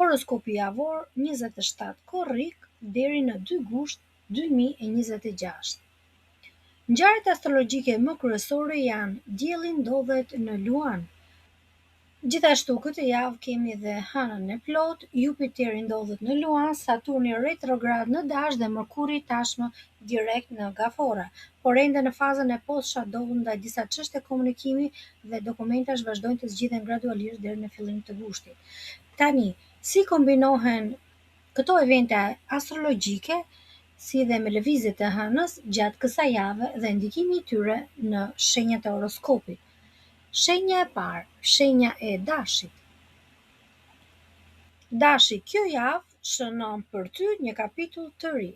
Horoskopi javor 27 korrik deri në 2 gusht 2026. Ngjarjet astrologjike më kryesore janë Dielli ndodhet në Luan. Gjithashtu këtë javë kemi dhe hënën e plot, Jupiteri ndodhet në Luan, Saturni retrograd në Dash dhe Mërkuri tashmë direkt në Gafora, por ende në fazën e post-shadow ndaj disa çështje komunikimi dhe dokumentash vazhdojnë të zgjidhen gradualisht deri në fillim të gushtit. Tani, si kombinohen këto evente astrologjike, si dhe me lëvizjet e hënës gjatë kësaj jave dhe ndikimi i tyre në shenjat e horoskopit. Shenja e parë, shenja e Dashit. Dashi, kjo javë shënon për ty një kapitull të ri.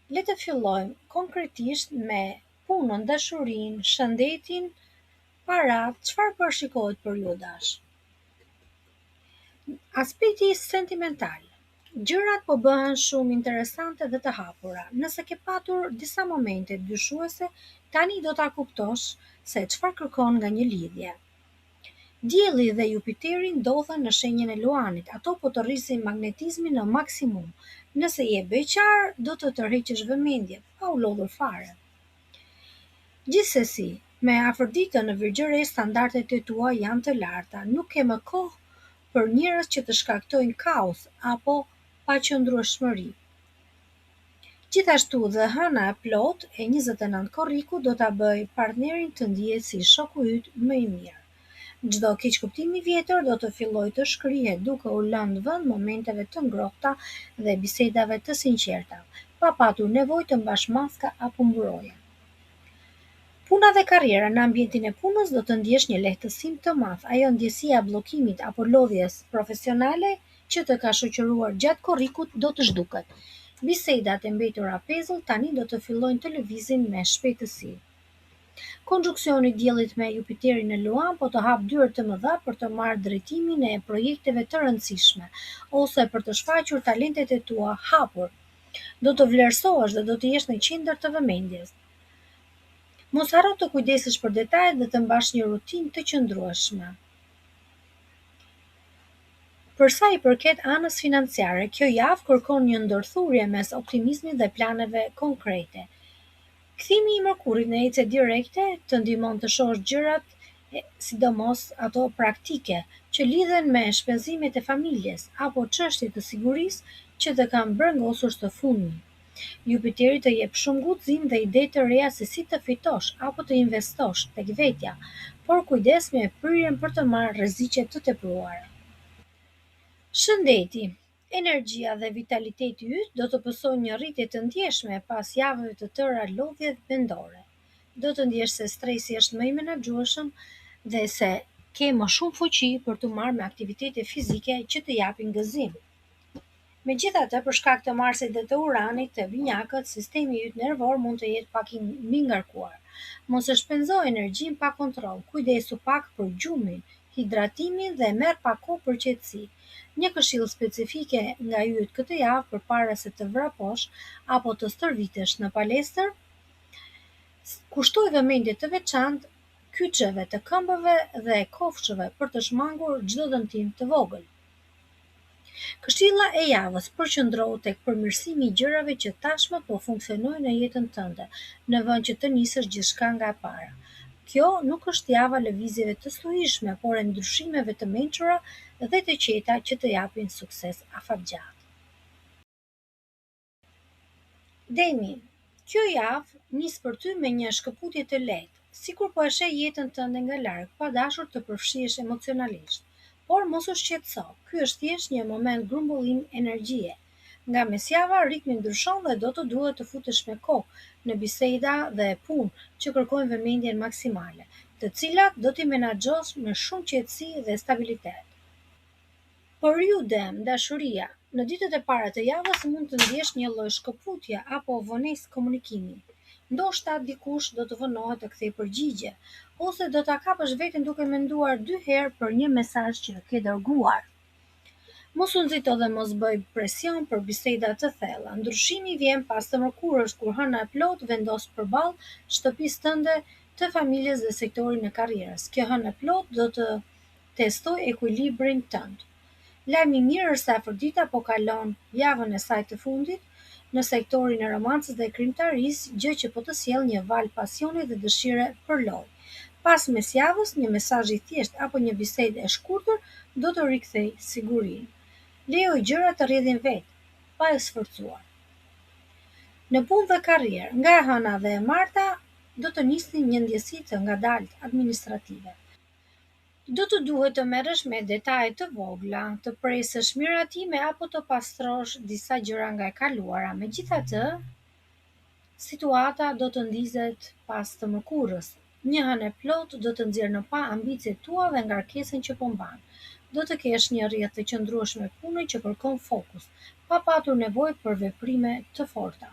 Le të fillojmë konkretisht me punën, dashurinë, shëndetin, paratë, çfarë përshikohet për ju Dash? Aspekti sentimental. Gjërat po bëhen shumë interesante dhe të hapura. Nëse ke patur disa momente dyshuese, tani do ta kuptosh se çfarë kërkon nga një lidhje. Dielli dhe Jupiteri ndodhen në shenjën e Luanit, ato po të rrisin magnetizmin në maksimum. Nëse je beqar, do të tërheqësh vëmendje, pa u lodhur fare. Gjithsesi, me Afroditën në Virgjëre standardet e tua janë të larta, nuk ke më kohë për njerëz që të shkaktojnë kaos apo paqëndrueshmëri. Gjithashtu dhe hëna e plot e 29 korriku do ta bëj partnerin të ndihet si shoku yt më i mirë. Çdo keqkuptim i vjetër do të fillojë të shkrihet duke u lënë vend momenteve të ngrohta dhe bisedave të sinqerta, pa patur nevojë të mbash maska apo mburoje. Puna dhe karriera në ambientin e punës do të ndjesh një lehtësim të madh. Ajo ndjesia e bllokimit apo lodhjes profesionale që të ka shoqëruar gjatë korrikut do të zhduket. Bisedat e mbetura pezull tani do të fillojnë të lëvizin me shpejtësi. Konjuksioni i Diellit me Jupiterin në Luan po të hap dyert të mëdha për të marrë drejtimin e projekteve të rëndësishme ose për të shfaqur talentet e tua hapur. Do të vlerësohesh dhe do të jesh në qendër të vëmendjes. Mos harro të kujdesesh për detajet dhe të mbash një rutinë të qëndrueshme. Për sa i përket anës financiare, kjo javë kërkon një ndërthurje mes optimizmit dhe planeve konkrete. Kthimi i Mërkurit në ecje direkte të ndihmon të shohësh gjërat, sidomos ato praktike, që lidhen me shpenzimet e familjes apo çështje të sigurisë që të kanë brengosur së fundmi. Jupiteri të jep shumë guxim dhe ide të reja se si të fitosh apo të investosh tek vetja, por kujdes me prirjen për të marrë rreziqe të tepruara. Shëndeti. Energjia dhe vitaliteti yt do të pësojnë një rritje të ndjeshme pas javëve të tëra lodhje mendore. Do të ndjesh se stresi është më i menaxhueshëm dhe se ke më shumë fuqi për të marrë me aktivitete fizike që të japin gëzim. Megjithatë, për shkak të Marsit dhe të Uranit të binjakët, sistemi yt nervor mund të jetë pak i ngarkuar. Mos e shpenzo energjinë pa kontroll, kujdesu pak për gjumin, hidratimin dhe merr pak kohë për qetësi. Një këshill specifike nga yjet këtë javë përpara se të vraposh apo të stërvitesh në palestër, kushtoj vëmendje të veçantë kyçeve të këmbëve dhe kofshëve për të shmangur çdo dëmtim të vogël. Këshilla e javës përqendrohu tek përmirësimi i gjërave që tashmë po funksionojnë në jetën tënde, në vend që të nisësh gjithçka nga e para. Kjo nuk është java lëvizjeve të sluhishme, por e ndryshimeve të mençura dhe të qeta që të japin sukses afatgjatë. Demi, kjo javë nis për ty me një shkëputje të lehtë, sikur po e sheh jetën tënde nga larg, pa dashur të përfshihesh emocionalisht. Por mos u shqetëso, ky është thjesht një moment grumbullim energjie. Nga mesjava ritmi ndryshon dhe do të duhet të futesh me kohë në biseda dhe punë që kërkojnë vëmendjen maksimale, të cilat do t'i menaxhosh me shumë qetësi dhe stabilitet. Por ju dem, dashuria, në ditët e para të javës mund të ndjesh një lloj shkëputje apo vonesë komunikimi. Ndoshta dikush do të vënohet të kthejë përgjigje, ose do ta kapësh veten duke menduar 2 herë për një mesazh që ke dërguar. Mos u nxito dhe mos bëj presion për biseda të thella. Ndryshimi vjen pas të mërkurës kur hëna e plot vendos përballë shtëpisë tënde, të familjes dhe sektorit në karrierës. Kjo hënë e plot do të testoj ekuilibrin tënd. Lajmi i mirë është se Afrodita po kalon javën e saj të fundit në sektorin e romancës dhe krimtarisë, gjë që po të sjellë një val pasioni dhe dëshire për lojë. Pas mesjavës, një mesazh i thjeshtë apo një bisedë e shkurtër do të rikthej sigurinë. Lejoj gjërat të rrjedhin vetë, pa e sforcuar. Në punë dhe karrierë, nga e hëna dhe e marta do të nisni një ndjesi të ngadaltë administrative. Do të duhet të merresh me detaje të vogla, të presësh miratime apo të pastrosh disa gjëra nga e kaluara. Megjithatë, situata do të ndizet pas të mërkurës. Një hënë e plotë do të nxjerrë në pa ambicet tua dhe ngarkesën që po mban. Do të kesh një rrjet të qëndrueshme pune që kërkon fokus, pa patur nevojë për veprime të forta.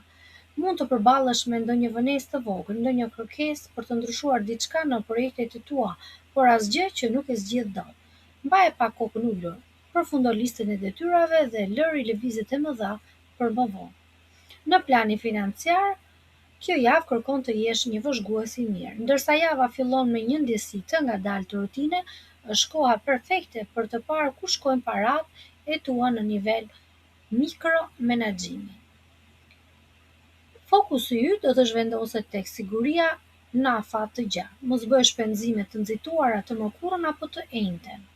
Mund të përballesh me ndonjë vonesë të vogël, ndonjë kërkesë për të ndryshuar diçka në projektet e tua, por asgjë që nuk e zgjidh dot. Mbaje pak kokën ulur, përfundo listën e detyrave dhe lëri lëvizjet e mëdha për më vonë. Në planin financiar, kjo javë kërkon të jesh një vëzhgues i mirë. Ndërsa java fillon me një ndjesi të ngadaltë të rutine, është koha perfekte për të parë ku shkojnë paratë e tua në nivel mikromenaxhimi. Fokusi yt do të zhvendoset tek siguria në afat të gjatë. Mos bësh shpenzime të nxituara të mërkurën apo të enjten.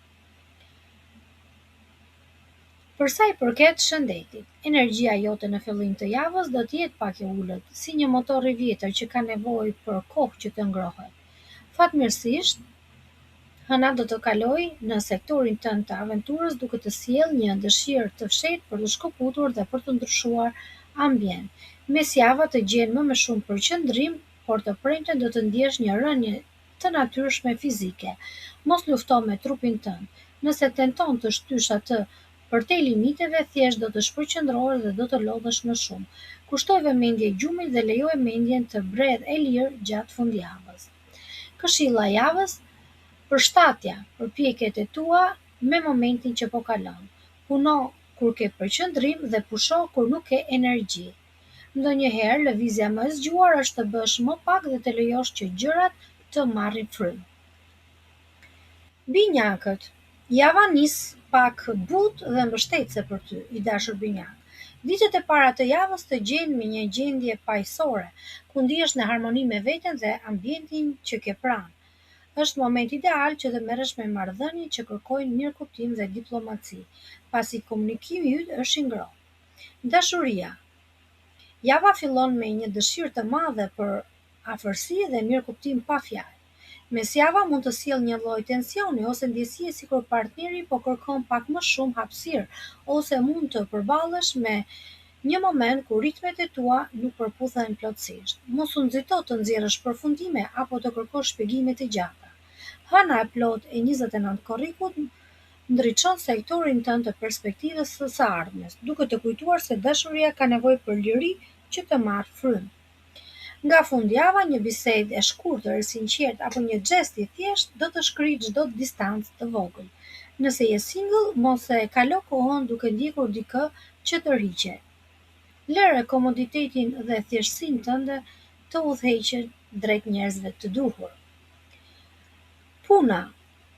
Për sa i përket shëndetit, energjia jote në fillim të javës do të jetë pak e ulët, si një motor i vjetër që ka nevojë për kohë që të ngrohet. Fatmirësisht, hëna do të kalojë në sektorin tënd të aventurës duke të sjellë një dëshirë të fshehtë për të shkëputur dhe për të ndryshuar ambient. Mesjava të gjen më shumë përqendrim, por të premten do të ndjesh një rënje të natyrshme fizike. Mos lufto me trupin tënd. Nëse tenton të shtysh atë përtej limiteve, thjesht do të shpërqendrohesh dhe do të lodhesh më shumë. Kushtoj vëmendje gjumit dhe lejoje mendjen të bredhë e lirë gjatë fundjavës. Këshilla e javës: përshtatja përpjekjet e tua me momentin që po kalon. Puno kur ke përqendrim dhe pusho kur nuk ke energji. Ndonjëherë lëvizja më e zgjuar është të bësh më pak dhe të lejosh që gjërat të marrin frymë. Binjakët. Java nis pak butë dhe mbështetëse për ty, i dashur binjak. Ditët e para të javës të gjejnë me një gjendje paqësore, ku ndihesh në harmoni me veten dhe ambientin që ke pranë. Është moment ideal që të merresh me marrëdhënie që kërkojnë mirëkuptim dhe diplomaci, pasi komunikimi yt është i ngrohtë. Dashuria. Java fillon me një dëshirë të madhe për afërsi dhe mirëkuptim pa fjalë. Mesjava mund të sjellë një lloj tensioni ose ndjesie sikur partneri po kërkon pak më shumë hapësirë, ose mund të përballesh me një moment ku ritmet e tua nuk përputhen plotësisht. Mos u nxito të nxjerrësh përfundime apo të kërkosh shpjegime të gjata. Hëna e plotë e 29 korrikut ndriçon sektorin tënd të perspektivës së ardhmes, duke të kujtuar se dashuria ka nevojë për liri që të marrë frymë. Nga fundjava, një bisedë e shkurtër e sinqertë apo një xhest i thjeshtë do të shkrijë çdo distancë të vogël. Nëse je single, mos e kalo kohën duke ndjekur dikë që tërhiqet. Lëre komoditetin dhe thjeshtësinë tënde të udhëheqet drejt njerëzve të duhur. Puna.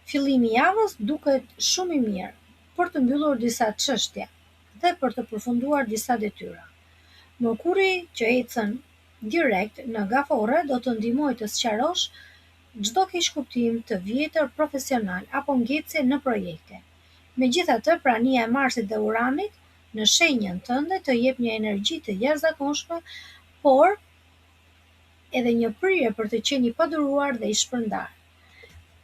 Fillimi i javës duket shumë i mirë për të mbyllur disa çështje dhe për të përfunduar disa detyra. Mërkuri që ecën direkt në gafore do të ndihmojë të sqarosh çdo keqkuptim të vjetër profesional apo ngjecje në projekte. Megjithatë, prania e Marsit dhe Uranit në shenjën tënde të jep një energji të jashtëzakonshme, por edhe një prirje për të qenë i paduruar dhe i shpërndar.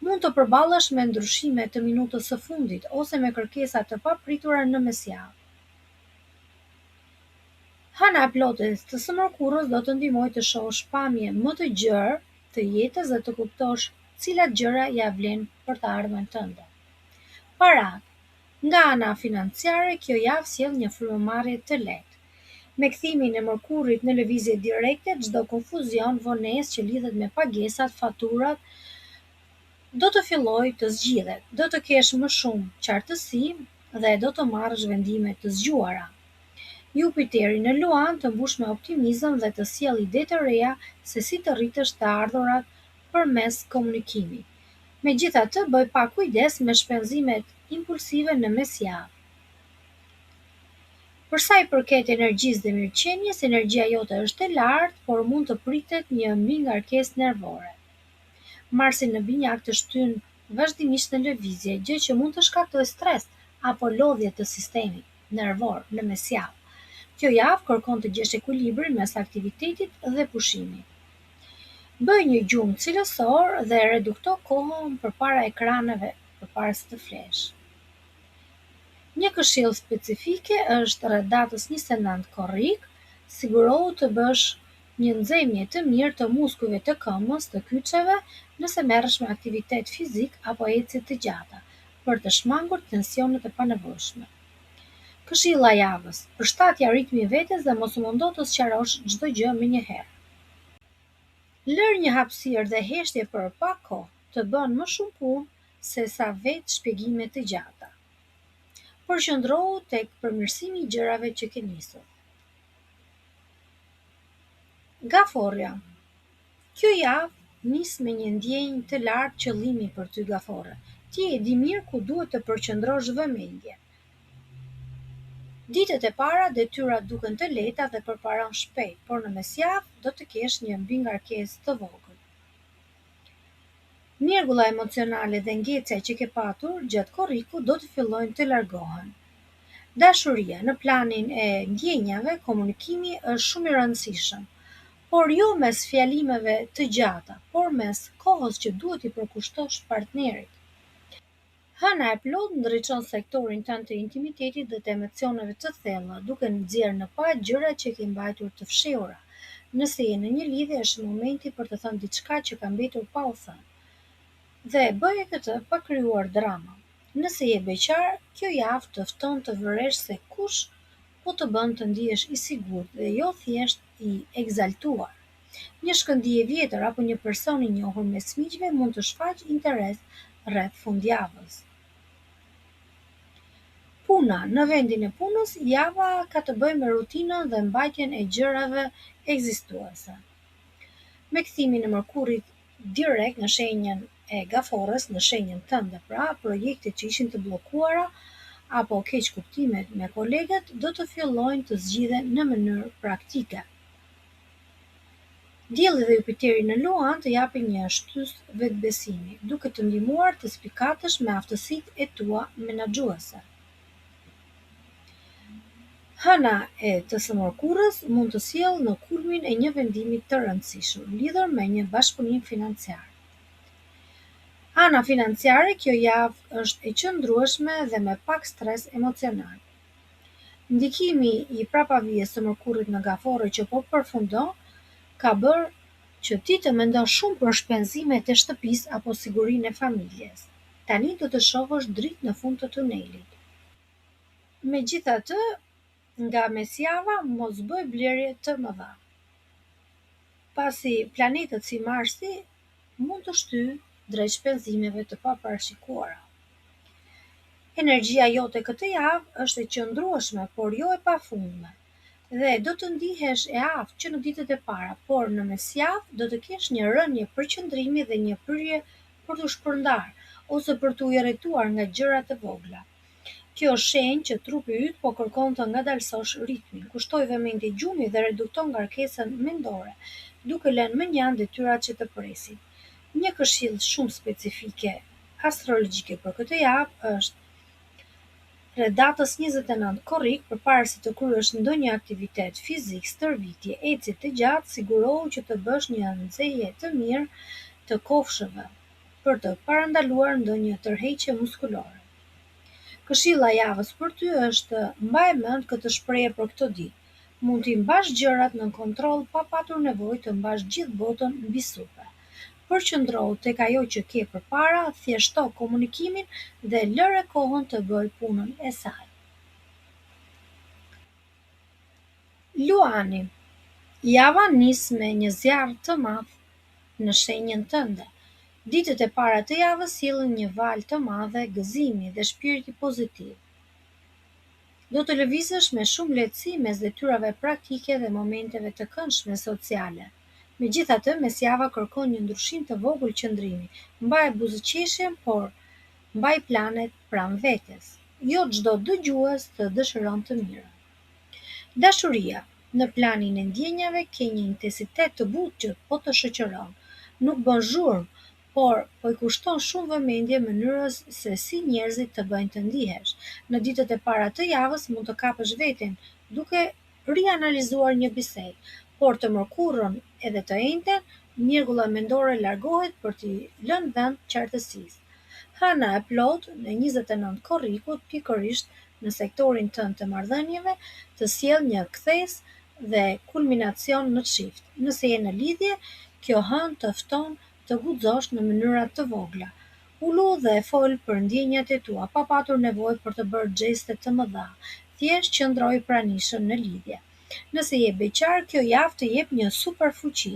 Mund të përballesh me ndryshime të minutës së fundit ose me kërkesa të papritura në mesjavë. Hëna e plotës së mërkurës do të ndihmojë të shohësh pamje më të gjerë të jetës dhe të kuptosh cilat gjëra ja vlen për të ardhmen tënde. Parat. Nga ana financiare, kjo javë sjell një frymëmarrje të lehtë. Me kthimin e Mërkurit në lëvizje direkte, çdo konfuzion, vonesë që lidhet me pagesat, faturat, do të fillojë të zgjidhet. Do të kesh më shumë qartësi dhe do të marrësh vendime të zgjuara. Jupiteri në Luan të mbush me optimizëm dhe të sjellë ide të reja se si të rritësh të ardhurat përmes komunikimit. Megjithatë, bëj pak kujdes me shpenzimet impulsive në mesjavë. Për sa i përket energjisë dhe mirëqenies, energjia jote është e lartë, por mund të pritet një mbi ngarkesë nervore. Marsi në binjak të shtyn vazhdimisht në lëvizje, gjë që mund të shkaktojë stres apo lodhje të sistemit nervor në mesjavë. Kjo javë kërkon të gjesh ekuilibrin mes aktivitetit dhe pushimit. Bëj një gjumë cilësor dhe redukto kohën përpara ekraneve përpara se të flesh. Një këshill specifike është rreth datës 29 korrik, sigurohu të bësh një nxemje të mirë të muskujve të këmbës, të kyçeve, nëse merresh me aktivitet fizik apo ecje të gjata, për të shmangur tensionet e panevojshme. Këshilla e javës: përshtatja ritmi vetes dhe mos u mundo të sqarosh çdo gjë menjëherë. Lër një hapësirë dhe heshtje për pak kohë, të bën më shumë punë se sa vetë shpjegime të gjata. Përqendrohu tek përmirësimi i gjërave që ke nisur. Gaforja. Kjo javë nis me një ndjenjë të lartë qëllimi për ty gafore. Ti e di mirë ku duhet të përqendrosh vëmendjen. Ditët e para detyrat duken të lehta dhe përparon shpejt, por në mesjavë do të kesh një mbingarkesë të vogël. Mjergulla emocionale dhe ngjecja që ke patur gjatë korrikut do të fillojnë të largohen. Dashuria. Në planin e ndjenjave, komunikimi është shumë i rëndësishëm, por jo mes fjalimeve të gjata, por mes kohës që duhet i përkushtosh partnerit. Hëna e plot ndriçon sektorin tënd të intimitetit dhe të emocioneve të thella, duke nxjerrë në pa gjëra që ke mbajtur të fshehura. Nëse je në një lidhje, është momenti për të thënë diçka që ka mbetur pa u thënë. Dhe bëje këtë pa krijuar drama. Nëse je beqar, kjo javë të fton të vëresh se kush po të bën të ndihesh i sigurt dhe jo thjesht i egzaltuar. Një shkëndijë vjetër apo një person i njohur mes miqve mund të shfaqë interes rreth fundjavës. Puna. Në vendin e punës, java ka të bëjë me rutinën dhe mbajtjen e gjërave ekzistuese. Me kthimin e Mërkurit direkt në shenjën e gaforës, në shenjën tënde, pra projektet që ishin të bllokuara apo keq kuptimet me kolegët do të fillojnë të zgjidhen në mënyrë praktike. Dielli dhe Jupiteri në Luan të japin një shtysë vetbesimi, duke të ndihmuar të spikatësh me aftësitë e tua menaxhuese. Hëna e të së Mërkurës mund të sjellë në kulmin e një vendimi të rëndësishëm, lidhur me një bashkëpunim financiar. Ana financiare, kjo javë është e qëndrueshme dhe me pak stres emocional. Ndikimi i prapavijes së Mërkurit në Gafore që po përfundon ka bërë që ti të mendosh shumë për shpenzimet e shtëpisë apo sigurinë e familjes. Tani do të shohësh dritë në fund të tunelit. Megjithatë, nga mesjava mos bëj blerje të mëdha, pasi planetët si Marsi mund të shtyjë drejt shpenzimeve të paparashikuara. Energjia jote këtë javë është e qëndrueshme, por jo e pafundme, dhe do të ndihesh e aftë që në ditët e para, por në mesjavë do të kesh një rënje përqendrimi dhe një pyrje për të shpërndarë ose për të u irrituar nga gjëra të vogla. Kjo është shenjë që trupi yt po kërkon të ngadalësosh ritmin, kushtoj vëmendje gjumi dhe redukton ngarkesën mendore, duke lënë më njanë detyrat që të presin. Një këshill shumë specifike astrologjike për këtë javë është rreth datës 29 korrik, përpara se të kryesh ndonjë aktivitet fizik, stërvitje, ecje të gjatë, sigurohu që të bësh një nxehje të mirë të kofshëve për të parandaluar ndonjë tërheqje muskulore. Këshilla e javës për ty është: mbaj mend këtë shprehje për këtë ditë. Mund t'i mbash gjërat nën kontroll pa patur nevojë të mbash gjithë botën mbi supe. Përqendrohu tek ajo që ke përpara, thjeshto komunikimin dhe lëre kohën të bëjë punën e saj. Luani. Java nis me një zjarr të madh në shenjën tënde. Ditët e para të javës sjellin një valë të madhe gëzimi dhe shpirti pozitiv. Do të lëvizësh me shumë lehtësi mes detyrave praktike dhe momenteve të këndshme sociale. Megjithatë, mesjava kërkon një ndryshim të vogël qëndrimi. Mbaj buzëqeshjen, por mbaj planet pranë vetes. Jo çdo dëgjues të dëshiron të mirën. Dashuria në planin e ndjenjave ke një intensitet të butë që po të shoqëron. Nuk bën zhurmë, por po i kushton shumë vëmendje mënyrës se si njerëzit të bëjnë të ndihesh. Në ditët e para të javës mund të kapësh veten duke rianalizuar një bisedë, por të mërkurën edhe të njëjtën, mjegulla mendore largohet për t'i lënë vend qartësisë. Hëna e plotë në 29 korrikut, pikërisht në sektorin tënd të marrëdhënieve, të sjellë një kthesë dhe kulminacion në çift. Nëse je në lidhje, kjo hënë të fton të guxosh në mënyra të vogla. Ulu dhe fol për ndjenjat e tua, pa patur nevojë për të bërë xheste të mëdha. Thjesht qëndroj pranishëm në lidhje. Nëse je beqar, kjo javë të jep një super fuqi.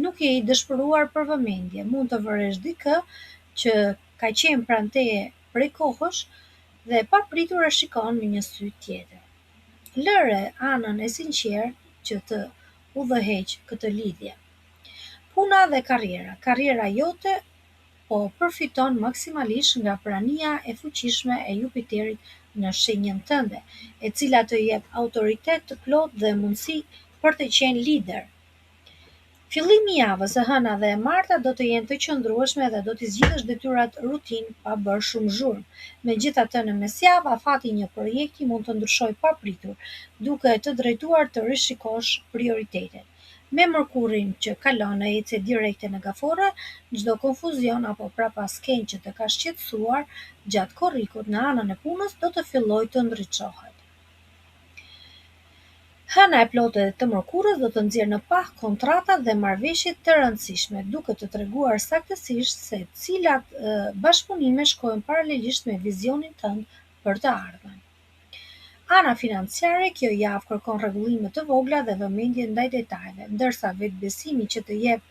Nuk je i dëshpëruar për vëmendje, mund të vëresh dikë që ka qenë pranë teje prej kohësh dhe papritur e shikon me një sy tjetër. Lëre anën e sinqertë që të udhëheq këtë lidhje. Puna dhe karriera. Karriera jote po përfiton maksimalisht nga prania e fuqishme e Jupiterit në shenjën tënde, e cila të jep autoritet të plotë dhe mundësi për të qenë lider. Fillimi i javës së hëna dhe e marta do të jenë të qëndrueshme dhe do t'i zgjidhësh detyrat rutinë pa bërë shumë zhurmë. Megjithatë, në mesjavë afati i një projekti mund të ndryshojë papritur, duke të drejtuar të rishikosh prioritetet. Me mërkurin që kalon në ecje direkte në gafore, çdo konfuzion apo prapaskenjë që të ka shqetësuar gjatë korrikut në anën e punës do të fillojë të ndriçohet. Hëna e plotë e të mërkurës do të nxjerrë në pah kontrata dhe marrëveshje të rëndësishme, duke të treguar saktësisht se cilat bashkëpunime shkojnë paralelisht me vizionin tënd për të ardhmen. Ana financiare, kjo javë kërkon rregullime të vogla dhe vëmendje ndaj detajeve, ndërsa vetbesimi që të jep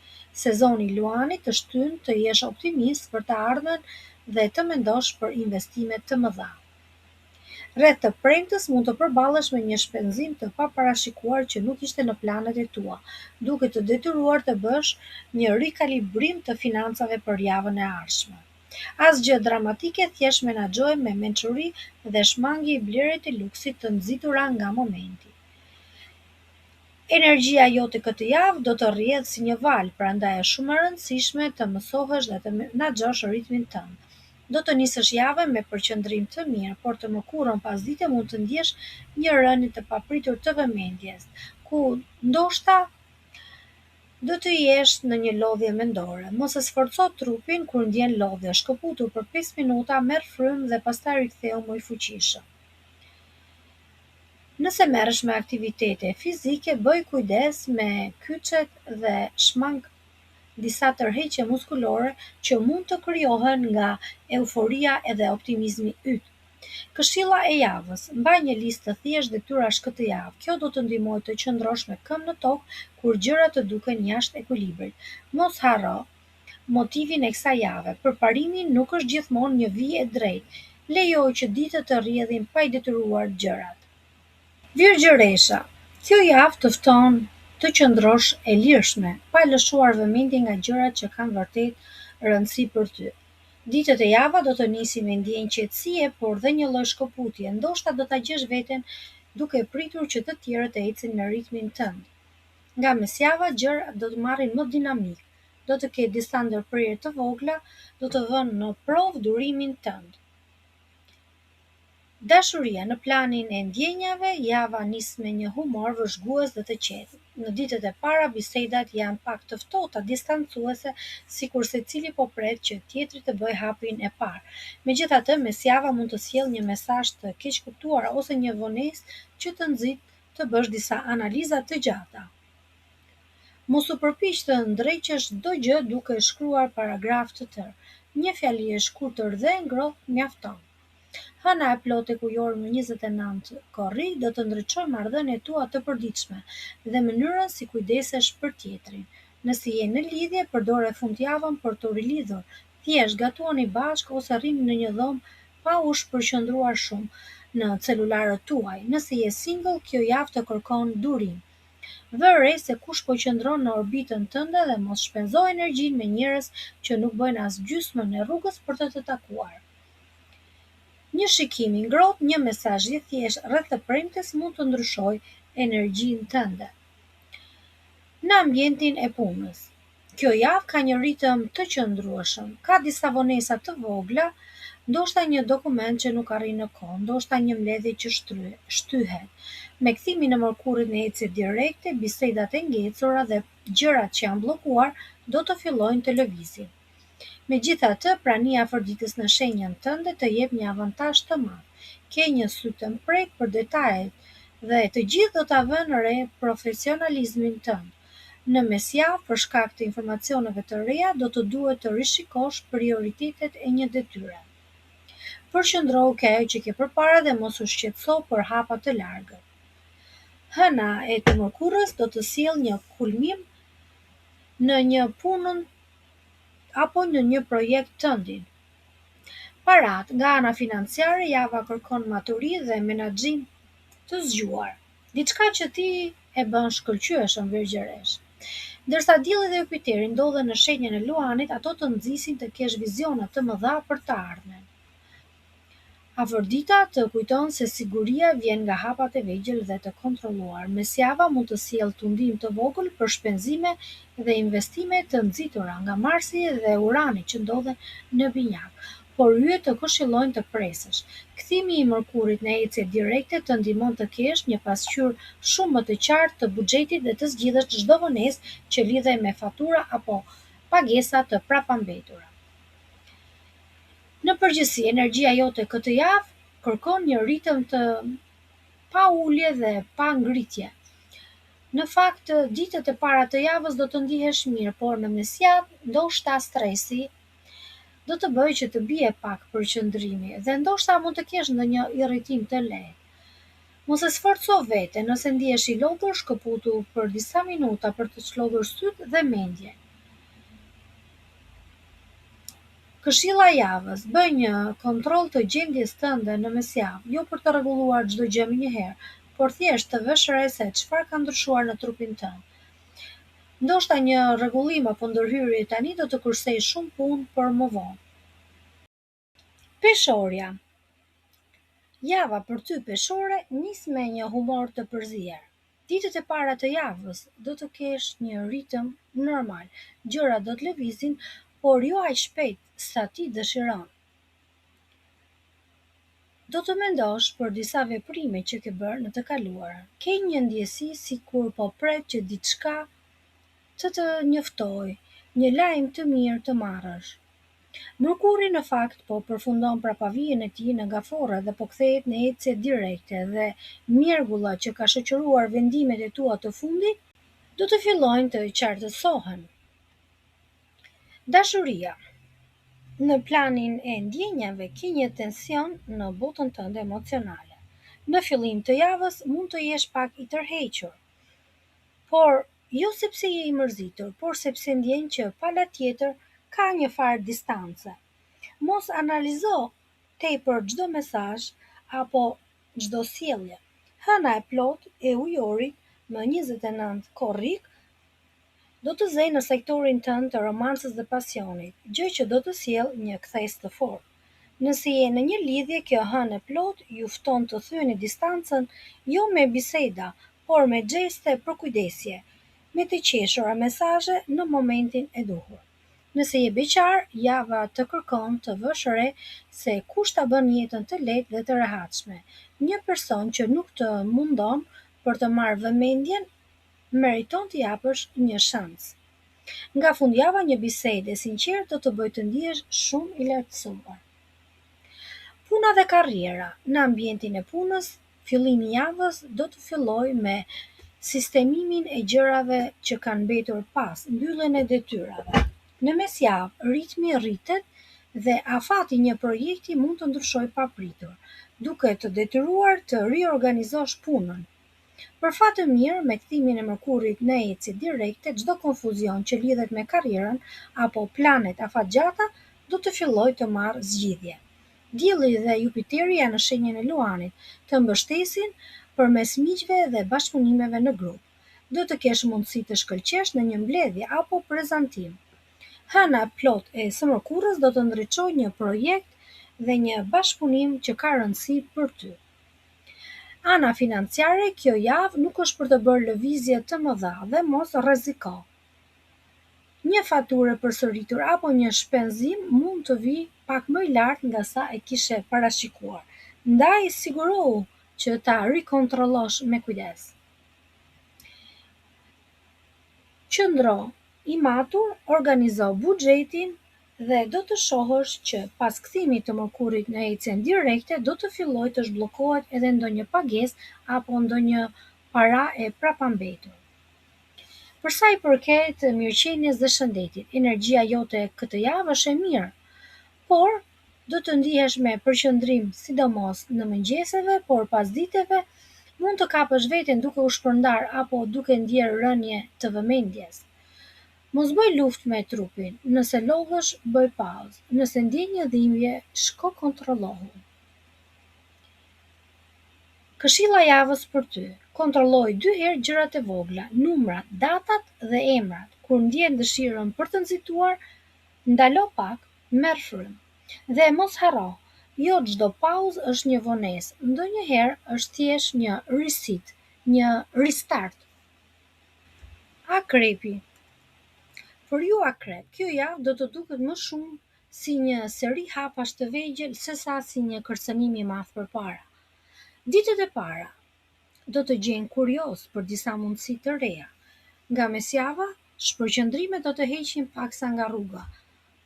sezoni luani të shtyn të jesh optimist për të ardhmen dhe të mendosh për investime të mëdha. Rreth të premtës mund të përballesh me një shpenzim të paparashikuar që nuk ishte në planet e tua, duke të detyruar të bësh një rikalibrim të financave për javën e ardhshme. Asgjë dramatike, thjesht menaxhoje me mençuri dhe shmangi blerjet e luksit të nxitura nga momenti. Energjia jote këtë javë do të rrjedhë si një val, prandaj është shumë e rëndësishme të mësohesh dhe të menaxhosh ritmin tënd. Do të nisësh javën me përqendrim të mirë, por të mërkurën pasdite mund të ndjesh një rënje të papritur të vëmendjes, ku ndoshta do të jesh në një lodhje mendore. Mos e sforco trupin kur ndjen lodhje, shkëputu për 5 minuta, merr frymë dhe pastaj riktheu më i fuqishëm. Nëse merresh me aktivitete fizike, bëj kujdes me kyçet dhe shmang disa tërheqje muskulore që mund të krijohen nga euforia edhe optimizmi yt. Këshilla e javës: mbaj një listë të thjeshtë detyrash këtë javë. Kjo do të ndihmojë të qëndrosh me këmbë në tokë kur gjërat të duken jashtë ekuilibrit. Mos harro motivin e kësaj jave. Përparimi nuk është gjithmonë një vijë e drejtë. Lejoje që ditët të rrjedhin pa i detyruar gjërat. Virgjëresha. Kjo javë të fton të qëndrosh e lirshme, pa lëshuar vëmendje nga gjërat që kanë vërtet rëndësi për ty. Ditët e javës do të nisi me ndjenjë qetësie, por dhe një lloj shkëputje, ndoshta do ta gjesh veten duke pritur që të tjerët të ecin me ritmin tënd. Nga mesjava gjërat do të marrin më dinamik, do të ketë disa ndërprerje të vogla, do të vënë në provë durimin tënd. Dashuria në planin e ndjenjave, java nis me një humor vëzhgues dhe të qetë. Në ditët e para bisedat janë pak të ftohta, distancuese, sikur secili po pret që tjetri të bëjë hapin e parë. Megjithatë, mesjava mund të sjellë një mesazh të keqkuptuar ose një vonesë që të nxit të bësh disa analiza të gjata. Mos u përpiq të ndreqësh çdo gjë duke shkruar paragraf të tërë. Një fjali e shkurtër dhe ngrohtë mjafton. Hëna e plotë e kujor më 29 korrik do të ndriçojë marrëdhëniet tua të përditshme dhe mënyrën si kujdesesh për tjetrin. Nëse je në lidhje, përdore fundjavën për të rilidhur. Thjesht gatuani bashkë ose rrini në një dhomë pa u shpërqendruar shumë në celularët tuaj. Nëse je single, kjo javë të kërkon durim. Vë re se kush po qëndron në orbitën tënde dhe mos shpenzo energjinë me njerëz që nuk bëjnë as gjysmën e rrugës për të takuar. Një shikim i ngrohtë, një mesazh i thjeshtë rreth të premtes mund të ndryshojë energjinë tënde. Në ambientin e punës. Kjo javë ka një ritëm të qëndrueshëm, ka disa vonesa të vogla, ndoshta një dokument që nuk arrin në kohë, ndoshta një mbledhje që shtyhet. Me kthimin e mërkurit në ecje direkte, bisedat e ngecura dhe gjërat që janë bllokuar do të fillojnë të lëvizin. Megjithatë, prania afërditës në shenjën tënde të jep një avantazh të madh. Ke një sy të mprek për detajet dhe të gjithë do ta vënë re profesionalizmin tënd. Në mesjavë, për shkak të informacioneve të reja, do të duhet të rishikosh prioritetet e një detyre. Përqendrohu ke ajo që ke përpara dhe mos u shqetëso për hapa të largët. Hëna e të mërkurës do të sjellë një kulmim në një punën apo në një projekt tëndin. Parat, nga ana financiare, java kërkon maturi dhe menaxhim të zgjuar, diçka që ti e bën shkëlqyeshëm virgjëresh. Ndërsa Dielli dhe Jupiteri ndodhen në shenjën e Luanit, ato të nxisin të kesh vizione të mëdha për të ardhmen. Afërdita të kujton se siguria vjen nga hapat e vegjël dhe të kontrolluar. Mesjava mund të sjellë tundim të vogël për shpenzime dhe investime të nxitura nga Marsi dhe Urani që ndodhen në binjak, por yjet të këshillojnë të presësh. Kthimi i Mërkurit në ecje direkte të ndihmon të kesh një pasqyrë shumë më të qartë të buxhetit dhe të zgjidhësh çdo vonesë që lidhej me fatura apo pagesa të prapambetura. Në përgjithësi, energjia jote këtë javë kërkon një ritëm të pa ulje dhe pa ngritje. Në fakt, ditët e para të javës do të ndihesh mirë, por në mesjavë, ndoshta stresi do të bëjë që të bie pak përqendrimi dhe ndoshta mund të kesh ndonjë irritim të lehtë. Mos e sforco veten, nëse ndihesh i lodhur, shkëputu për disa minuta për të çlodhur syt dhe mendjen. Këshilla e javës: bëj një kontroll të gjendjes tënde në mesjavë, jo për të rregulluar çdo gjë menjëherë, por thjesht të vësh re se çfarë ka ndryshuar në trupin tënd. Ndoshta një rregullim apo ndërhyrje tani do të kursejë shumë punë për më vonë. Peshorja. Java për ty peshore nis me një humor të përzier. Ditët e para të javës do të kesh një ritëm normal, gjërat do të lëvizin, por jo aq shpejt sa ti dëshiron. Do të mendosh për disa veprime që ke bërë në të kaluarën. Ke një ndjesi sikur po pret që diçka të njoftojë, një lajm të mirë të marrësh. Mërkuri në fakt po përfundon prapavijen e tij në gaforre dhe po kthehet në ecje direkte dhe mjergulla që ka shoqëruar vendimet e tua të fundit do të fillojnë të qartësohen. Dashuria. Në planin e ndjenjave ke një tension në botën tënde emocionale. Në fillim të javës mund të jesh pak i tërhequr, por jo sepse je i mërzitur, por sepse ndjen që palatjetër ka një farë distance. Mos analizo tepër çdo mesazh apo çdo sjellje. Hëna e plot e ujorit më 29 korrik do të zejë në sektorin tënd të romancës dhe pasionit, gjë që do të sjellë një kthes të fortë. Nëse je në një lidhje, kjo hënë e plot ju fton të thyeni distancën jo me biseda, por me gjeste përkujdesje, me të qeshura mesazhe në momentin e duhur. Nëse je beqar, java të kërkon të vësh re se kush ta bën jetën të lehtë dhe të rehatshme. Një person që nuk të mundon për të marrë vëmendjen meriton të japësh një shans. Nga fundjava një bisedë e sinqertë do të bëjë të ndihesh shumë i lartësuar. Puna dhe karriera. Në ambientin e punës, fillimi i javës do të fillojë me sistemimin e gjërave që kanë mbetur pas, mbylljen e detyrave. Në mesjavë, ritmi rritet dhe afati një projekti mund të ndryshojë papritur, duke të detyruar të riorganizosh punën. Për fat të mirë, me kthimin e Mërkurit në ecje direkte, çdo konfuzion që lidhet me karrierën apo planet afatgjata do të fillojë të marrë zgjidhje. Dielli dhe Jupiteri janë në shenjën e Luanit, të mbështesin përmes miqve dhe bashkëpunimeve në grup. Do të kesh mundësi të shkëlqesh në një mbledhje apo prezantim. Hëna plot e së Mërkurës do të ndriçojë një projekt dhe një bashkëpunim që ka rëndësi për ty. Ana financiare, kjo javë nuk është për të bërë lëvizje të mëdha dhe mos rreziko. Një faturë e përsëritur apo një shpenzim mund të vijë pak më i lartë nga sa e kishe parashikuar. Ndaj sigurohu që ta rikontrollosh me kujdes. Qëndro i matur, organizo buxhetin dhe do të shohësh që pas kthimit të mërkurit në ecjen direkte do të fillojë të zhbllokohet edhe ndonjë pagesë apo ndonjë para e prapambetur. Për sa i përket mirëqenies dhe shëndetit, energjia jote këtë javë është e mirë, por do të ndihesh me përqendrim sidomos në mëngjeseve, por pas diteve mund të kapësh veten duke u shpërndar apo duke ndjerë rënje të vëmendjes. Mos bëj luftë me trupin, nëse lodhesh bëj pauzë, nëse ndjen një dhimbje shko kontrollohu. Këshilla e javës për ty: kontrolloj 2 herë gjërat e vogla, numrat, datat dhe emrat. Kur ndjen dëshirën për të nxituar, ndalo pak, merr frym. Dhe mos harro, jo çdo pauzë është një vonesë, ndonjëherë është thjesht një reset, një restart. Akrepi. Për ju akrep, kjo javë do të duket më shumë si një seri hapash të vegjël sesa si një kërcënim i madh përpara. Ditët e para do të gjejnë kurioz për disa mundësi të reja. Nga mesjava, shpërqendrimet do të heqin paksa nga rruga.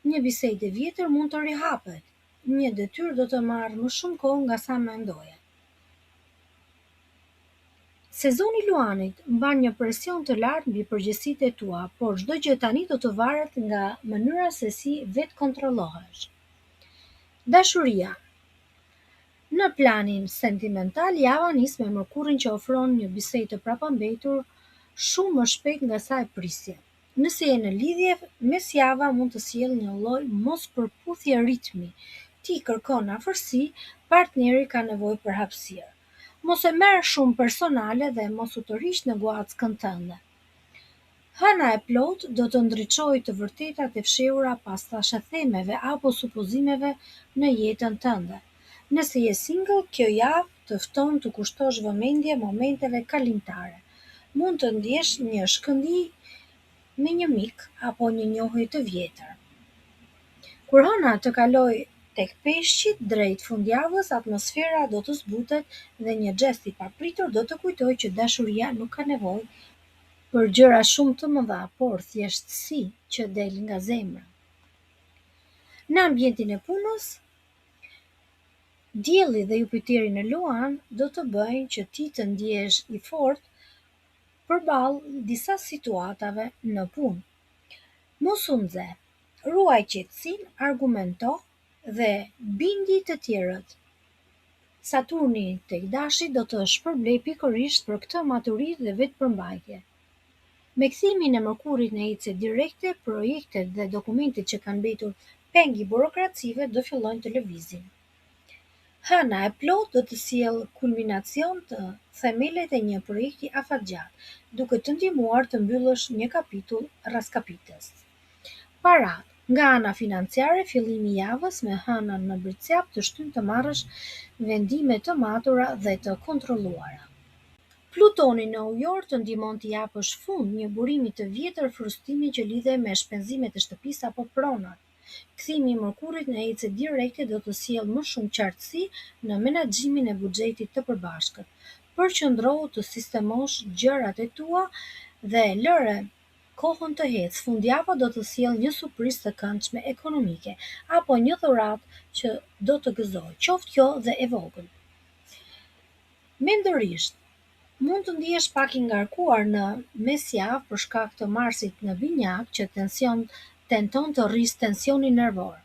Një bisedë e vjetër mund të rihapet. Një detyrë do të marrë më shumë kohë nga sa mendoje. Sezoni luanit mban një presion të lartë mbi përgjegjësitë e tua, por çdo gjë tani do të varet nga mënyra se si vetë kontrollohesh. Dashuria. Në planin sentimental, java nis me mërkurin që ofron një bisedë të prapambetur shumë më shpejt nga sa e prisje. Nëse je në lidhje, mesjava mund të sjellë një lloj mospërputhje ritmi. Ti kërkon afërsi, partneri ka nevojë për hapësirë. Mos e merr shumë personale dhe mos u tërhiq në guackën tënde. Hëna e plotë do të ndriçojë të vërtetat e fshehura pas thashëthemeve apo supozimeve në jetën tënde. Nëse je single, kjo javë të fton të kushtosh vëmendje momenteve kalimtare. Mund të ndjesh një shkëndij me një mik apo një njohje të vjetër. Kur hëna të kalojë tek peshqit drejt fundjavës, atmosfera do të zbutet dhe një xhest i papritur do të kujtojë që dashuria nuk ka nevojë për gjëra shumë të mëdha, por thjeshtësi që del nga zemra. Në ambientin e punës, Dielli dhe Jupiteri në Luan do të bëjnë që ti të ndjesh i fortë përballë disa situatave në punë. Mos u nxe, ruaj qetësinë, argumento dhe bindi të tjerët. Saturni tek Dashi do të shpërblej pikërisht për këtë maturitet dhe vetëpërmbajtje. Me kthimin e Mërkurit në ecje direkte, projektet dhe dokumentet që kanë mbetur peng i burokracive do fillojnë të lëvizin. Hëna e plotë do të sjellë kulminacion të themelet e një projekti afatgjatë, duke të ndihmuar të mbyllësh një kapitull raskapitës. Parat. Nga ana financiare, fillimi i javës me hënën në britësjap të shtyn të marrësh vendime të matura dhe të kontrolluara. Plutoni në ujor të ndihmon të japësh fund një burimi të vjetër frustrimi që lidhej me shpenzimet e shtëpisë apo pronat. Kthimi i Mërkurit në ecje direkte do të sjellë më shumë qartësi në menaxhimin e buxhetit të përbashkët. Përqendrohu të sistemosh gjërat e tua dhe lëre kohën të ecë. Fundjava do të sjellë një surprizë të këndshme ekonomike apo një dhuratë që do të gëzojë, qoftë kjo dhe e vogël. Mendërisht, mund të ndihesh pak i ngarkuar në mesjavë për shkak të Marsit në binjak që tenton të rrisë tensionin nervor.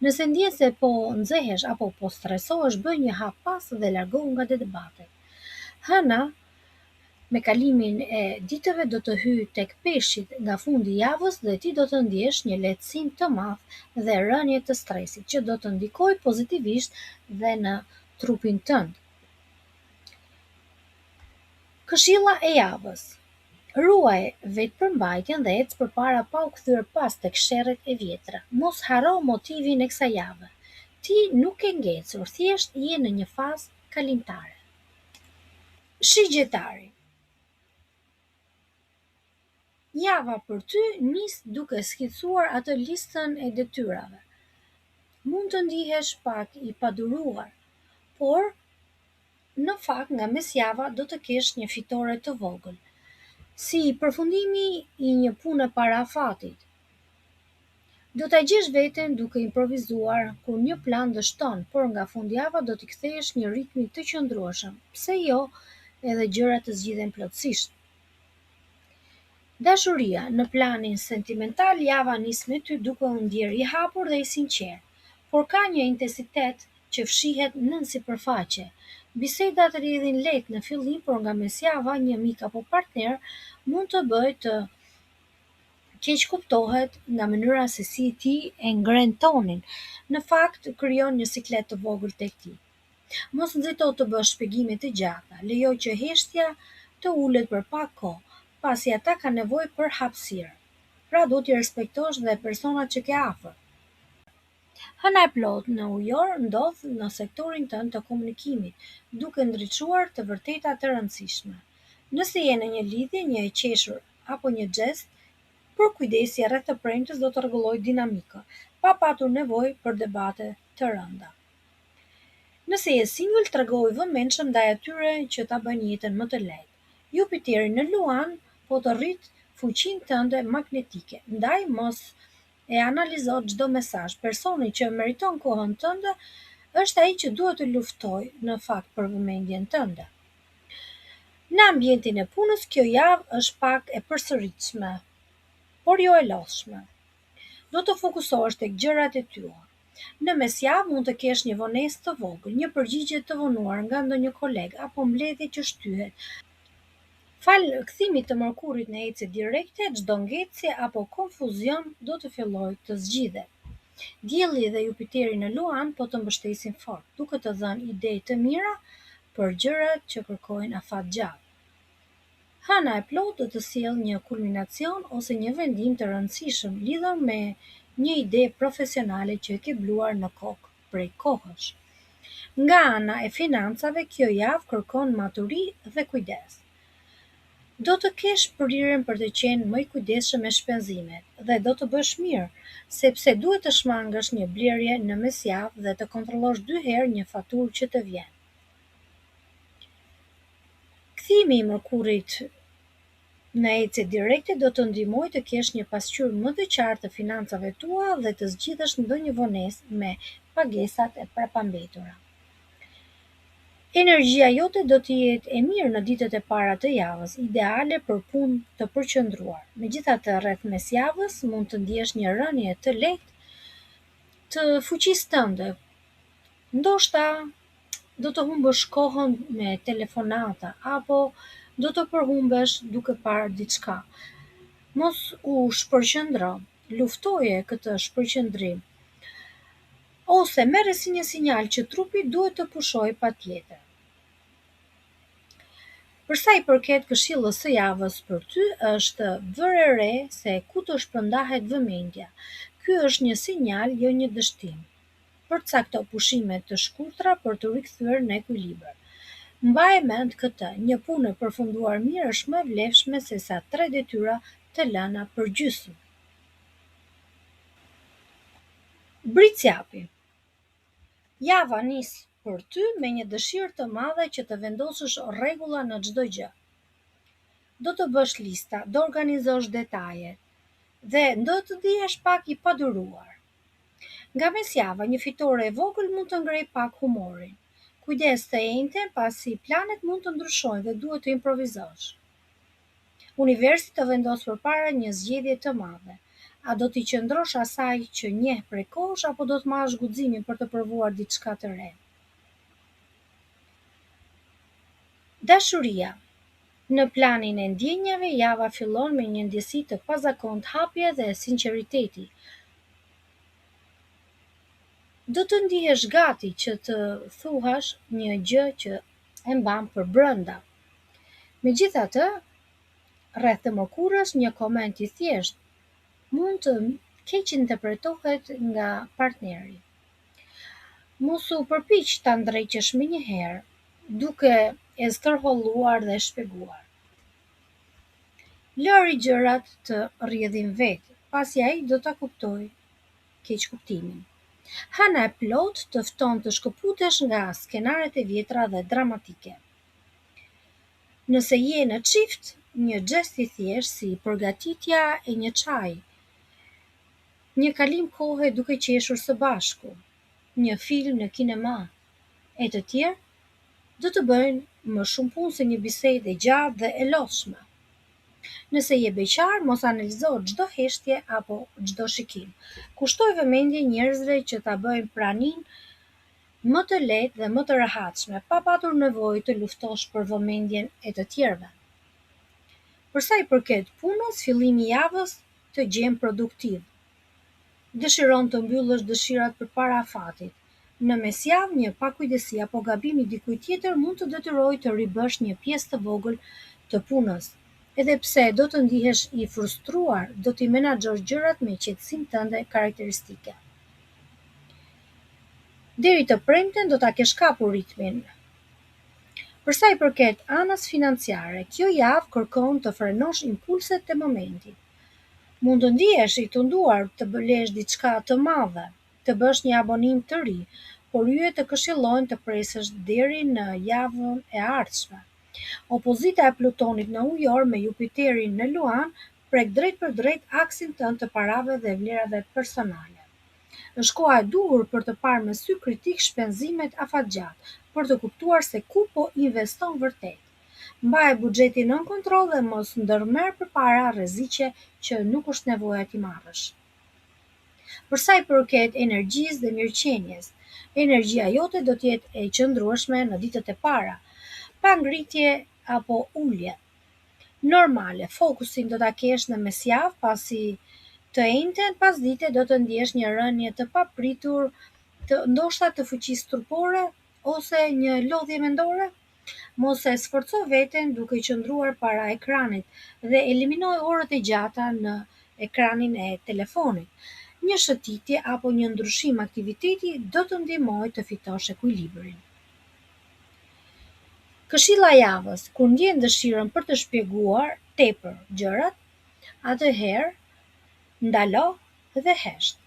Nëse ndjen se po nxehesh apo po stresohesh, bëj një hap pas dhe largohu nga debatet. Hëna, me kalimin e ditëve do të hyjë tek peshqit nga fundi i javës dhe ti do të ndjesh një lehtësim të madh dhe rënje të stresit që do të ndikojë pozitivisht dhe në trupin tënd. Këshilla e javës. Ruaj vetëpërmbajtjen dhe ec përpara pa u kthyer pas tek sherret e vjetra. Mos harro motivin e kësaj jave. Ti nuk ke ngecur, thjesht je në një fazë kalimtare. Shigjetari. Java për ty nis duke skicuar atë listën e detyrave. Mund të ndihesh pak i paduruar, por në fakt nga mesjava do të kesh një fitore të vogël, si përfundimi i një pune para afatit. Do ta gjesh veten duke improvizuar kur një plan dështon, por nga fundjava do t'i kthesh një ritmi të qëndrueshëm. Pse jo, edhe gjërat të zgjidhen plotësisht. Dashuria. Në planin sentimental, java nis me ty duke u ndjerë i hapur dhe i sinqert, por ka një intensitet që fshihet nën sipërfaqe. Bisedat rridhin lehtë në fillim, por nga mesjava një mik apo partner mund të bëjë të keq kuptohet nga mënyra se si ti e ngren tonin. Në fakt, krijon një siklet të vogël tek ti. Mos nxito të bësh shpjegime të gjata, lejo që heshtja të ulet për pak kohë, pasi ata kanë nevojë për hapësirë. Pra duhet t'i respektosh dhe personat që ke afër. Hëna e plot në ujor ndodh në sektorin tënd të komunikimit, duke ndriçuar të vërteta të rëndësishme. Nëse je në një lidhje, një e qeshur apo një xhest, për kujdesja rreth të premtes do të rregullojë dinamikën, pa patur nevojë për debate të rënda. Nëse je singull, tregohu i vëmendshëm ndaj atyre që ta bëjnë jetën më të lehtë. Jupiteri në Luan po të rrit fuqinë tënde magnetike, ndaj mos e analizo çdo mesazh. Personi që meriton kohën tënde është ai që duhet të luftojë në fakt për vëmendjen tënde. Në ambientin e punës, kjo javë është pak e përsëritshme, por jo e lodhshme. Do të fokusohesh tek gjërat e tua. Në mesjavë mund të kesh një vonesë të vogël, një përgjigje të vonuar nga ndonjë koleg apo mbledhje që shtyhet. Fal kthimit të Mërkurit në ecje direkte, çdo ngecje apo konfuzion do të fillojë të zgjidhet. Dielli dhe Jupiteri në Luan po të mbështesin fort, duke të dhënë ide të mira për gjërat që kërkojnë afat gjallë. Hëna e plotë do të sjellë një kulminacion ose një vendim të rëndësishëm lidhur me një ide profesionale që e ke bluar në kokë prej kohësh. Nga ana e financave, kjo javë kërkon maturi dhe kujdes. Do të kesh përhyrjen për të qenë më i kujdesshëm me shpenzimet dhe do të bësh mirë, sepse duhet të shmangësh një blerje në mesjavë dhe të kontrollosh 2 herë një faturë që të vjen. Kthimi i Mërkurit në ecje direkte do të ndihmojë të kesh një pasqyrë më të qartë të financave tua dhe të zgjidhësh ndonjë vonesë me pagesat e parapambetura. Energjia jote do të jetë e mirë në ditët e para të javës, ideale për punë të përqendruar. Megjithatë, rreth mesjavës mund të ndjesh një rënje të lehtë të fuqisë tënde. Ndoshta do të humbësh kohën me telefonata apo do të përhumbesh duke parë diçka. Mos u shpërqendro, luftoje këtë shpërqendrim, ose merre si një sinjal që trupi duhet të pushojë patjetër. Për sa i përket këshillës së javës për ty, është vëre re se ku të shpërndahet vëmendja. Ky është një sinjal, jo një dështim. Përcakto pushime të shkurtra për të rikthyer në ekuilibër. Mbaje mend këtë, një punë e përfunduar mirë është më e vlefshme se sa 3 detyra të lëna përgjysmë. Bricjapi. Java nis për ty me një dëshirë të madhe që të vendosësh rregulla në çdo gjë. Do të bësh lista, do organizosh detajet dhe do të ndihesh pak i paduruar. Nga mesjava, një fitore e vogël mund të ngrej pak humorin. Kujdes të enjte, pasi planet mund të ndryshojnë dhe duhet të improvizosh. Universi të vendos përpara një zgjedhje të madhe. A do t'i qëndrosh asaj që njeh prej kohësh apo do të marrësh guximin për të provuar diçka të re? Dashuria. Në planin e ndjenjave, java fillon me një ndjesi të pazakontë hapje dhe sinqeriteti. Do të ndihesh gati që të thuash një gjë që e mban për brenda. Megjithatë, rreth të mërkurës, një koment i thjeshtë mund të keq interpretohet nga partneri. Mos u përpiq ta ndreqësh menjëherë, duke e stërholluar dhe shpjeguar. Lëri gjërat të rrjedhin vetë, pasi ai do ta kuptojë keq kuptimin. Hana e plot të fton të shkëputesh nga skenaret e vjetra dhe dramatike. Nëse je në çift, një xhest i thjeshtë si përgatitja e një çaji, një kalim kohe duke qeshur së bashku, një film në kinema, e të tjerë, do të bëjnë më shumë punë se një bisedë e gjatë dhe e lodhshme. Nëse je beqar, mos analizo çdo heshtje apo çdo shikim. Kushtoj vëmendje njerëzve që ta bëjnë praninë më të lehtë dhe më të rehatshme, pa patur nevojë të luftosh për vëmendjen e të tjerëve. Për sa i përket punës, fillimi i javës të gjen produktiv. Dëshiron të mbyllësh dëshirat përpara afatit. Në mesjavë, një pakujdesi apo gabim i dikujt tjetër mund të detyrojë të ribësh një pjesë të vogël të punës. Edhe pse do të ndihesh i frustruar, do t'i menaxhosh gjërat me qetësinë tënde karakteristike. Deri të premten do ta kesh kapur ritmin. Për sa i përket anës financiare, kjo javë kërkon të frenosh impulset e momentit. Mund të ndihesh i tunduar të bëlesh diçka të madhe, të bësh një abonim të ri, por yjet të këshillojnë të presësh deri në javën e ardhshme. Opozita e Plutonit në Ujor me Jupiterin në Luan prek drejt për drejt aksin tënd të parave dhe vlerave personale. Është koha e duhur për të parë me sy kritik shpenzimet afatgjatë, për të kuptuar se ku po investon vërtet. Mbaje buxhetin nën kontroll dhe mos ndërmerr përpara rreziqe që nuk është nevoja t'i marrësh. Për sa i përket energjisë dhe mirëqenies, energjia jote do të jetë e qëndrueshme në ditët e para, pa ngritje apo ulje. Normale, fokusin do ta kesh në mesjavë, pasi të njëjtën pasdite do të ndjesh një rënje të papritur, ndoshta të fuqisë trupore ose një lodhje mendore. Mos e sforco veten duke qëndruar para ekranit dhe eliminoj orët e gjata në ekranin e telefonit. Një shëtitje apo një ndryshim aktiviteti do të ndihmojë të fitosh ekuilibrin. Këshilla e javës: kur ndjen dëshirën për të shpjeguar tepër gjërat, atëherë ndalo dhe hesht.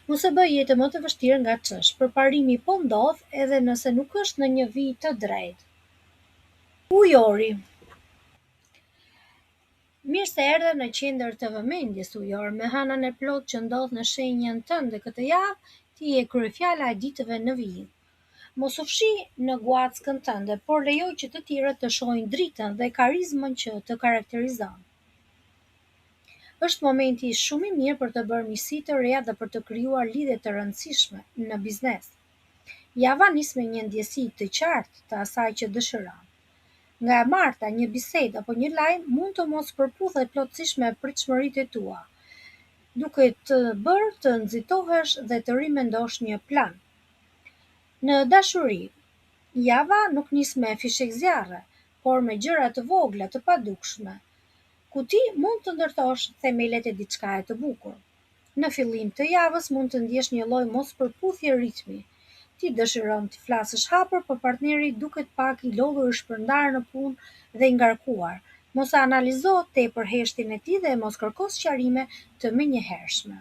Mos e bëj jetën më të vështirë nga ç'është. Përparimi po ndodh edhe nëse nuk është në një vijë të drejtë. Ujori. Mirë se erdhe në qendër të vëmendjes, Ujor, me hënën e plotë që ndodh në shenjën tënde këtë javë, ti je kryefjala e ditëve në vijim. Mos u fshi në guackën tënde, por lejoj që të tjerët të shohin dritën dhe karizmën që të karakterizon. Është momenti shumë i mirë për të bërë miqësi të reja dhe për të krijuar lidhje të rëndësishme në biznes. Java nis me një ndjesi të qartë të asaj që dëshiron. Nga e marta, një bisedë apo një lajm mund të mos përputhet plotësisht me pritshmëritë tua, duke të bërë të nxitohesh dhe të rimendosh një plan. Në dashuri, java nuk nis me fishek zjarre, por me gjëra të vogla të padukshme, ku ti mund të ndërtosh themelet e diçka e të bukur. Në fillim të javës mund të ndjesh një lloj mospërputhje ritmi. Ti dëshiron të flasësh hapur, por partneri duket pak i lodhur, i shpërndarë në punë dhe i ngarkuar. Mos analizo tepër heshtjen e tij dhe mos kërko sqarime të menjëhershme.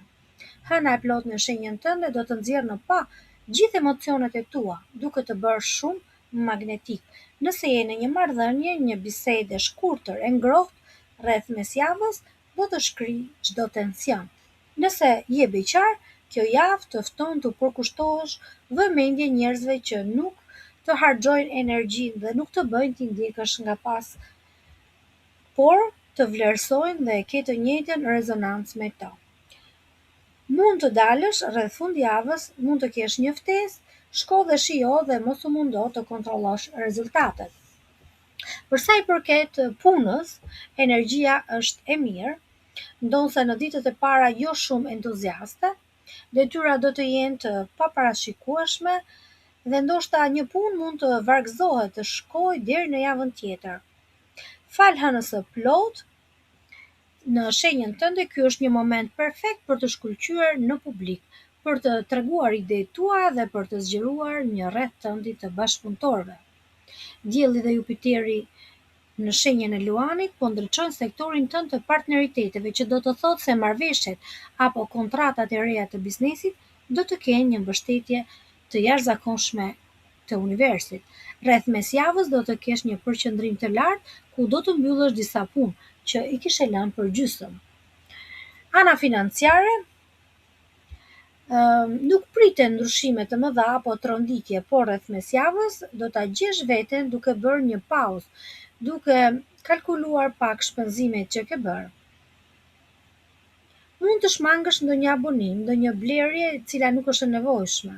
Hëna e plotë në shenjën tënde do të nxjerrë në pa gjithë emocionet e tua, duke të bërë shumë magnetik. Nëse je në një marrëdhënie, një bisedë e shkurtër e ngrohtë rreth mesjavës do të shkrijë çdo tension. Nëse je beqar, kjo javë të fton të përkushtohesh vëmendje njerëzve që nuk të harxojnë energjinë dhe nuk të bëjnë t'i ndjekësh nga pas, por të vlerësojnë dhe ke të njëjtën rezonancë me to. Mund të dalësh rreth fundjavës, mund të kesh një ftesë, shko dhe shijo dhe mos u mundo të kontrollosh rezultatet. Për sa i përket punës, energjia është e mirë, ndonse në ditët e para jo shumë entuziaste, detyrat do të jenë të paparashikueshme dhe ndoshta një punë mund të vargëzohet të shkojë deri në javën tjetër. Fal hënës së plotë në shenjën tënde, ky është një moment perfekt për të shkëlqyer në publik, për të treguar idetë tua dhe për të zgjeruar një rreth tëndi të bashkëpunëtorëve. Dielli dhe Jupiteri në shenjën e Luanit po ndriçojnë sektorin tënd të partneriteteve, që do të thotë se marrëveshjet apo kontratat e reja të biznesit do të kenë një mbështetje të jashtëzakonshme të universit. Rreth mesjavës do të kesh një përqendrim të lartë ku do të mbyllësh disa punë që i kishe lënë për gjysmë. Ana financiare, nuk priten ndryshime të mëdha apo tronditje, por rreth mesjavës do ta gjesh veten duke bërë një pauzë, duke kalkuluar pak shpenzimet që ke bërë. Mund të shmangësh ndonjë abonim, ndonjë blerje e cila nuk është e nevojshme.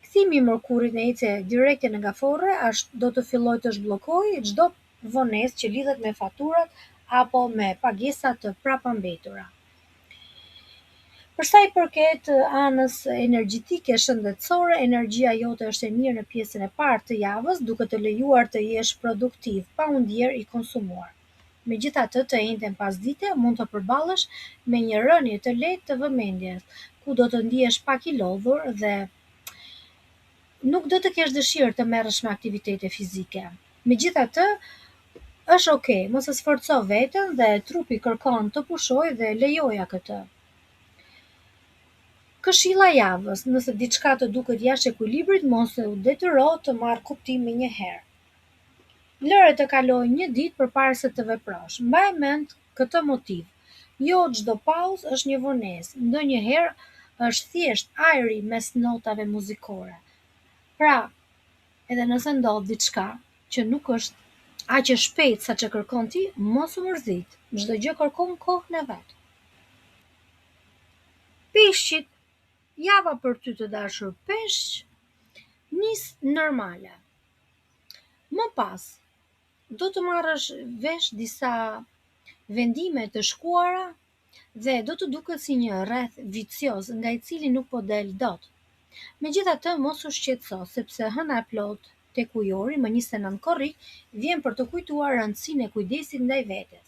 Kthimi i Mërkurit në ecje direkte në Gafore do të fillojë të zhbllokojë çdo vonesë që lidhet me faturat apo me pagesat të prapambetura. Për sa i përket anës energjetike shëndetësore, energjia jote është e mirë në pjesën e parë të javës, duke të lejuar të jesh produktiv pa u ndjerë i konsumuar. Megjithatë, të njëjtën pasdite mund të përballesh me një rënje të lehtë të vëmendjes, ku do të ndihesh pak i lodhur dhe nuk do të kesh dëshirë të merresh me aktivitete fizike. Megjithatë, është okay, mos e sforco veten dhe trupi kërkon të pushojë dhe lejoja këtë. Këshilla e javës: nëse diçka të duket jashtë ekuilibrit, mos u detyro të marrë kuptim menjëherë. Lëre të kalojë një ditë përpara se të veprosh. Mbaj mend këtë motiv. Jo çdo pauzë është një vonesë, ndonjëherë është thjesht ajri mes notave muzikore. Pra, edhe nëse ndodh diçka që nuk është aq e shpejtë sa që kërkon ti, mos u mërzit. Çdo gjë kërkon kohën e vet. Peshqit, java për ty të dashur peshq, nis normale. Më pas, do të marrësh vesh disa vendime të shkuara dhe do të duket si një rreth vicioz nga i cili nuk po del dot. Megjithatë, mos u shqetëso, sepse hëna e plot tek ujori më 29 korrik vjen për të kujtuar rëndësinë e kujdesit ndaj vetes.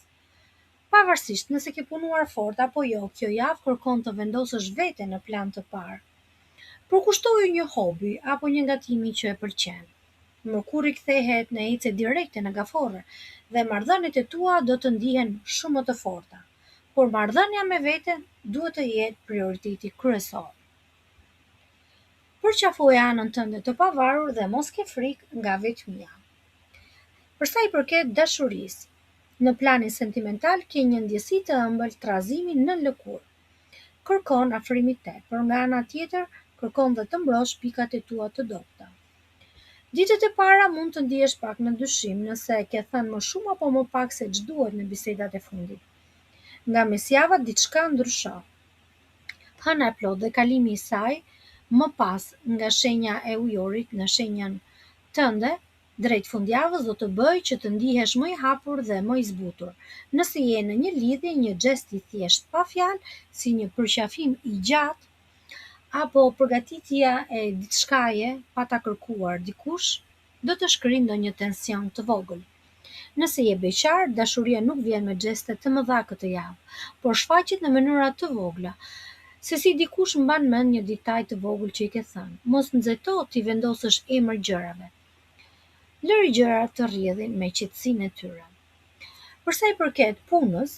Pavarësisht nëse ke punuar fort apo jo, kjo javë kërkon të vendosësh veten në plan të parë. Përkushtoju një hobi apo një ngatimi që e pëlqen. Mërkuri kthehet në ecje direkte në Gafore dhe marrëdhëniet e tua do të ndihen shumë më të forta. Por marrëdhënia me veten duhet të jetë prioriteti kryesor. Përqafoje anën tënde të pavarur dhe mos ke frikë nga vetmia. Për sa i përket dashurisë, në planin sentimental ke një ndjesi të ëmbël trazimi në lëkurë. Kërkon afrimitet, por nga ana tjetër kërkon dhe të mbrosh pikat e tua të dobta. Ditët e para mund të ndihesh pak në dyshim nëse ke thënë më shumë apo më pak se ç'duhet në bisedat e fundit. Nga mesjava diçka ndryshon. Hëna e plot dhe kalimi i saj më pas nga shenja e ujorit në shenjën tënde drejt fundjavës do të bëjë që të ndihesh më i hapur dhe më i zbutur. Nëse je në një lidhje, një xhest i thjesht pa fjalë, si një përqafim i gjatë apo përgatitja e diçkaje pa ta kërkuar dikush, do të shkrijë ndonjë tension të vogël. Nëse je beqar, dashuria nuk vjen me xheste të mëdha këtë javë, por shfaqet në mënyra të vogla. Se si dikush mban mend një detaj të vogël që i ke thënë. Mos nxeto ti vendosësh emër gjërave. Lëri gjërat të rrjedhin me qetësinë e tyre. Për sa i përket punës,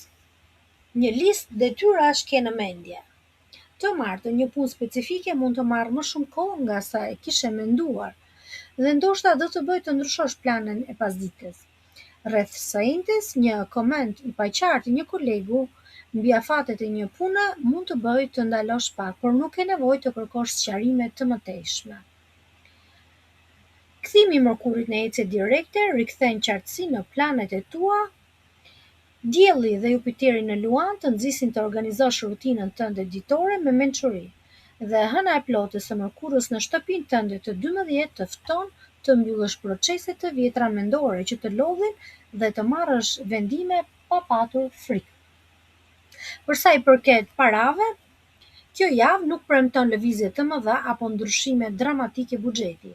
një listë detyrash ke në mendje. Të marrë një punë specifike mund të marrë më shumë kohë nga sa e kishe menduar, dhe ndoshta do të bëjë të ndryshosh planin e pasdites. Rreth së njëjtës, një koment i paqartë i një kolegu mbi afatet e një pune mund të bëjë të ndalosh pak, por nuk ke nevojë të kërkosh sqarime të mëtejshme. Kthimi i Mërkurit në ecje direkte rikthen qartësi në planet e tua. Dielli dhe Jupiteri në Luan të nxisin të organizosh rutinën tënde ditore me mençuri. Dhe hëna e plotës së Mërkurës në shtëpinë tënde të 12 të fton të mbyllësh procese të vjetra mendore që të lodhin dhe të marrësh vendime pa patur frikë. Për sa i përket parave, kjo javë nuk premton lëvizje të mëdha apo ndryshime dramatike buxheti.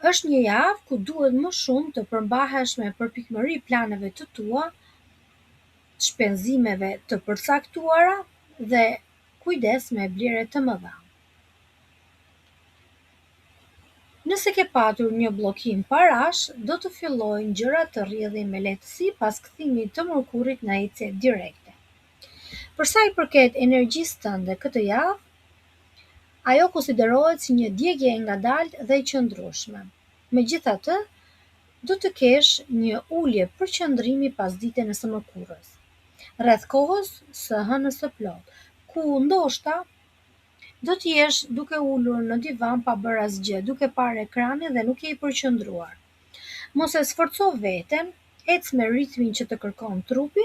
Është një javë ku duhet më shumë të përmbahesh me përpikmëri planeve të tua, shpenzimeve të përcaktuara dhe kujdes me blerje të mëdha. Nëse ke patur një bllokim parash, do të fillojnë gjërat të rrjedhin me lehtësi pas kthimit të mërkurit në ecje direkte. Për sa i përket energjisë tënde këtë javë, ajo konsiderohet si një djegje e ngadaltë dhe e qëndrueshme. Megjithatë, do të kesh një ulje përqendrimi pas ditën së mërkurës, rreth kohës së hënës së plotë, ku ndoshta do të jesh duke ulur në divan pa bërë asgjë, duke parë ekranin dhe nuk je i përqendruar. Mos e sforco veten, ec me ritmin që të kërkon trupi.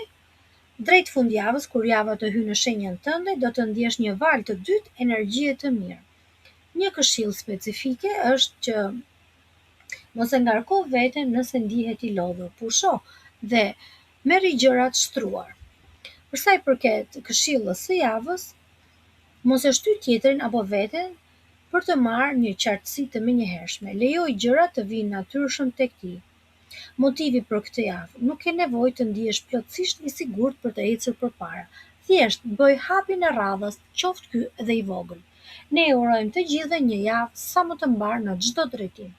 Drejt fundjavës, kur java të hyjë në shenjën tënde, do të ndjesh një valë të dytë energjie të mirë. Një këshill specifike është që mos e ngarko veten nëse ndihet i lodhur, pusho dhe merri gjërat shtruar. Për sa i përket këshillës së javës, mos e shty tjetrin apo veten për të marrë një qartësi të menjëhershme. Lejoj gjërat të vinë natyrshëm tek ti. Motivi për këtë javë: nuk ke nevojë të ndihesh plotësisht i sigurt për të ecur përpara. Thjesht bëj hapjen e radhës, qoftë ky edhe i vogël. Ne urojmë të gjithëve një javë sa më të mbar në çdo drejtim.